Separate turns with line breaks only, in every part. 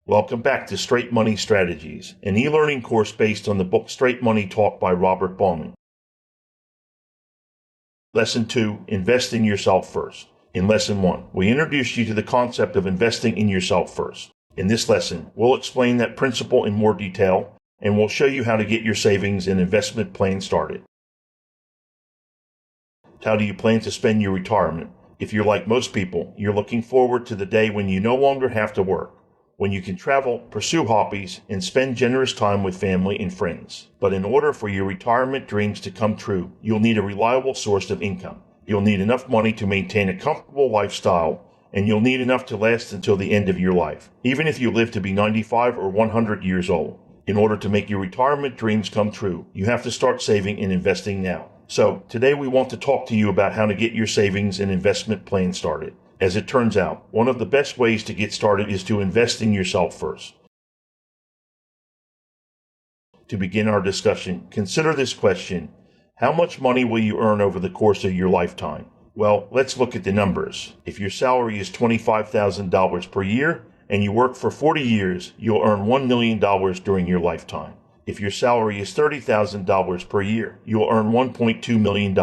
Welcome back to Straight Money Strategies, an e-learning course based on the book Straight Money Talk by Robert Bowman. Lesson 2, Invest in Yourself First. In Lesson 1, we introduced you to the concept of investing in yourself first. In this lesson, we'll explain that principle in more detail, and we'll show you how to get your savings and investment plan started. How do you plan to spend your retirement? If you're like most people, you're looking forward to the day when you no longer have to work, when you can travel, pursue hobbies, and spend generous time with family and friends. But in order for your retirement dreams to come true, you'll need a reliable source of income. You'll need enough money to maintain a comfortable lifestyle, and you'll need enough to last until the end of your life, even if you live to be 95 or 100 years old. In order to make your retirement dreams come true, you have to start saving and investing now. So, today we want to talk to you about how to get your savings and investment plan started. As it turns out, one of the best ways to get started is to invest in yourself first. To begin our discussion, consider this question: how much money will you earn over the course of your lifetime? Well, let's look at the numbers. If your salary is $25,000 per year and you work for 40 years, you'll earn $1 million during your lifetime. If your salary is $30,000 per year, you'll earn $1.2 million.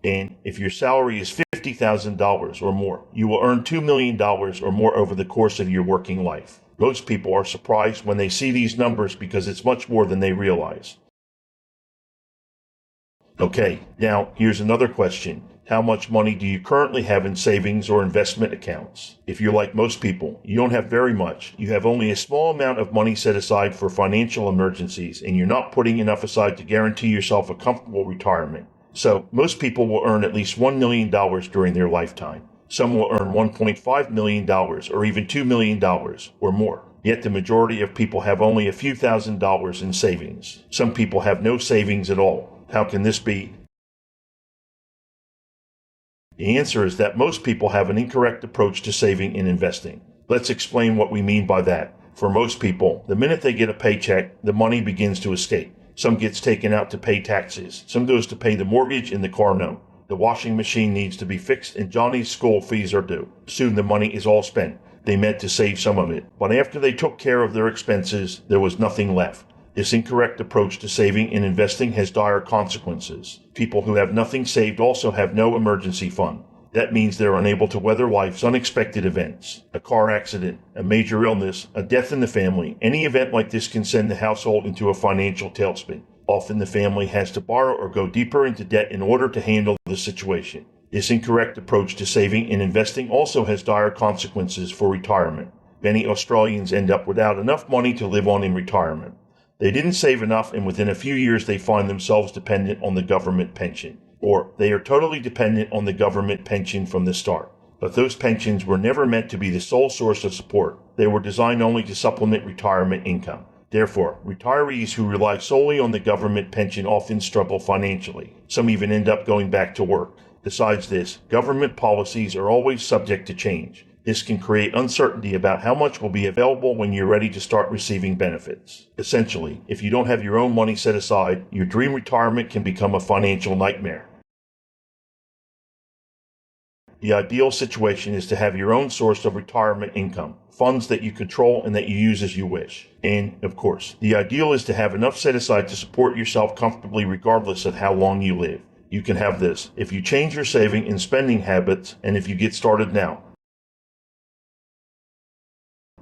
And if your salary is $50,000 or more, you will earn $2 million or more over the course of your working life. Most people are surprised when they see these numbers because it's much more than they realize. Okay, now here's another question. How much money do you currently have in savings or investment accounts? If you're like most people, you don't have very much. You have only a small amount of money set aside for financial emergencies, and you're not putting enough aside to guarantee yourself a comfortable retirement. So, most people will earn at least $1 million during their lifetime. Some will earn $1.5 million or even $2 million or more. Yet the majority of people have only a few $1,000s in savings. Some people have no savings at all. How can this be? The answer is that most people have an incorrect approach to saving and investing. Let's explain what we mean by that. For most people, the minute they get a paycheck, the money begins to escape. Some gets taken out to pay taxes. Some goes to pay the mortgage and the car note. The washing machine needs to be fixed and Johnny's school fees are due. Soon the money is all spent. They meant to save some of it, but after they took care of their expenses, there was nothing left. This incorrect approach to saving and investing has dire consequences. People who have nothing saved also have no emergency fund. That means they're unable to weather life's unexpected events. A car accident, a major illness, a death in the family. Any event like this can send the household into a financial tailspin. Often the family has to borrow or go deeper into debt in order to handle the situation. This incorrect approach to saving and investing also has dire consequences for retirement. Many Australians end up without enough money to live on in retirement. They didn't save enough, and within a few years they find themselves dependent on the government pension. Or they are totally dependent on the government pension from the start. But those pensions were never meant to be the sole source of support. They were designed only to supplement retirement income. Therefore, retirees who rely solely on the government pension often struggle financially. Some even end up going back to work. Besides this, government policies are always subject to change. This can create uncertainty about how much will be available when you're ready to start receiving benefits. Essentially, if you don't have your own money set aside, your dream retirement can become a financial nightmare. The ideal situation is to have your own source of retirement income, funds that you control and that you use as you wish. And, of course, the ideal is to have enough set aside to support yourself comfortably regardless of how long you live. You can have this if you change your saving and spending habits and if you get started now.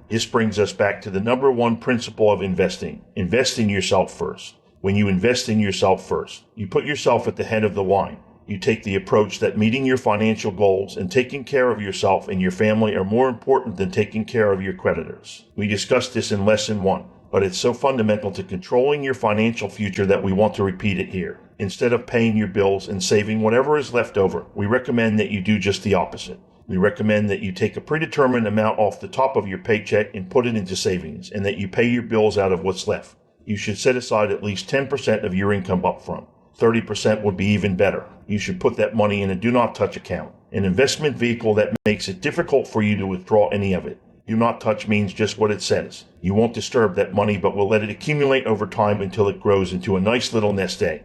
This brings us back to the number one principle of investing. Invest in yourself first. When you invest in yourself first, you put yourself at the head of the line. You take the approach that meeting your financial goals and taking care of yourself and your family are more important than taking care of your creditors. We discussed this in Lesson 1, but it's so fundamental to controlling your financial future that we want to repeat it here. Instead of paying your bills and saving whatever is left over, we recommend that you do just the opposite. We recommend that you take a predetermined amount off the top of your paycheck and put it into savings, and that you pay your bills out of what's left. You should set aside at least 10% of your income up front. 30% would be even better. You should put that money in a do not touch account, an investment vehicle that makes it difficult for you to withdraw any of it. Do not touch means just what it says. You won't disturb that money, but will let it accumulate over time until it grows into a nice little nest egg.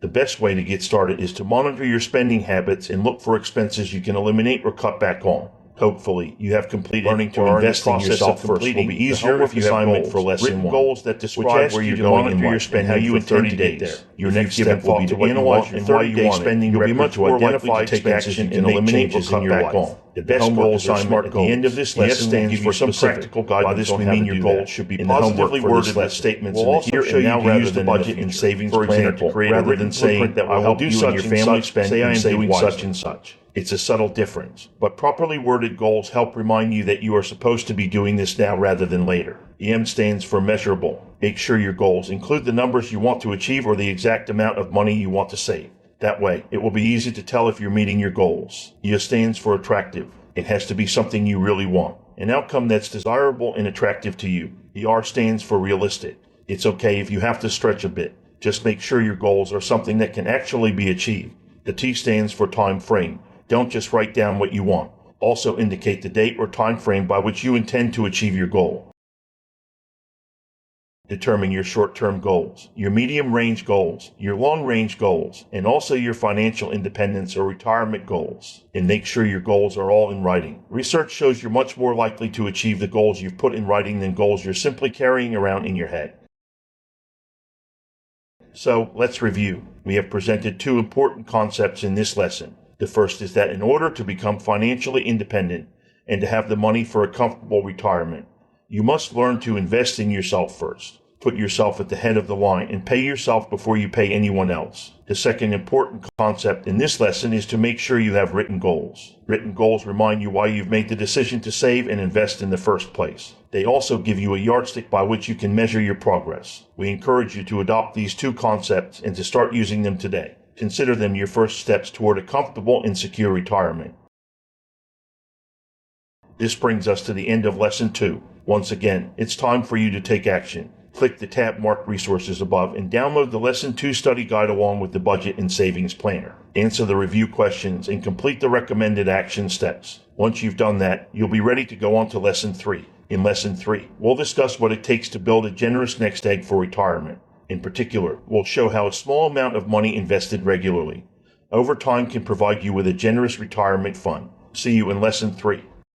The best way to get started is to monitor your spending habits and look for expenses you can eliminate or cut back on. Hopefully, you have completed learning to invest in yourself first. Will be easier if you have goals for lesson 1. Goals that describe where you're going in life and how you intend to get there. Your next step will be to analyze your 30-day spending. You'll be much more likely to take action and eliminate changes in your life. The best goal assignment at the end of this lesson will give you some practical guidance. By this we mean your goals should be positively worded with statements in the here and now rather than budget and savings plan to create rather than saying I will do such and family spend say I am doing such and such. It's a subtle difference, but properly worded goals help remind you that you are supposed to be doing this now rather than later. The M stands for measurable. Make sure your goals include the numbers you want to achieve or the exact amount of money you want to save. That way, it will be easy to tell if you're meeting your goals. E stands for attractive. It has to be something you really want, an outcome that's desirable and attractive to you. The R stands for realistic. It's okay if you have to stretch a bit. Just make sure your goals are something that can actually be achieved. The T stands for time frame. Don't just write down what you want. Also indicate the date or time frame by which you intend to achieve your goal. Determine your short-term goals, your medium-range goals, your long-range goals, and also your financial independence or retirement goals. And make sure your goals are all in writing. Research shows you're much more likely to achieve the goals you've put in writing than goals you're simply carrying around in your head. So, let's review. We have presented 2 important concepts in this lesson. The first is that in order to become financially independent and to have the money for a comfortable retirement, you must learn to invest in yourself first. Put yourself at the head of the line and pay yourself before you pay anyone else. The second important concept in this lesson is to make sure you have written goals. Written goals remind you why you've made the decision to save and invest in the first place. They also give you a yardstick by which you can measure your progress. We encourage you to adopt these 2 concepts and to start using them today. Consider them your first steps toward a comfortable and secure retirement. This brings us to the end of Lesson 2. Once again, it's time for you to take action. Click the tab marked Resources above and download the Lesson 2 study guide along with the Budget and Savings Planner. Answer the review questions and complete the recommended action steps. Once you've done that, you'll be ready to go on to Lesson 3. In Lesson 3, we'll discuss what it takes to build a generous nest egg for retirement. In particular, we'll show how a small amount of money invested regularly over time can provide you with a generous retirement fund. See you in Lesson 3.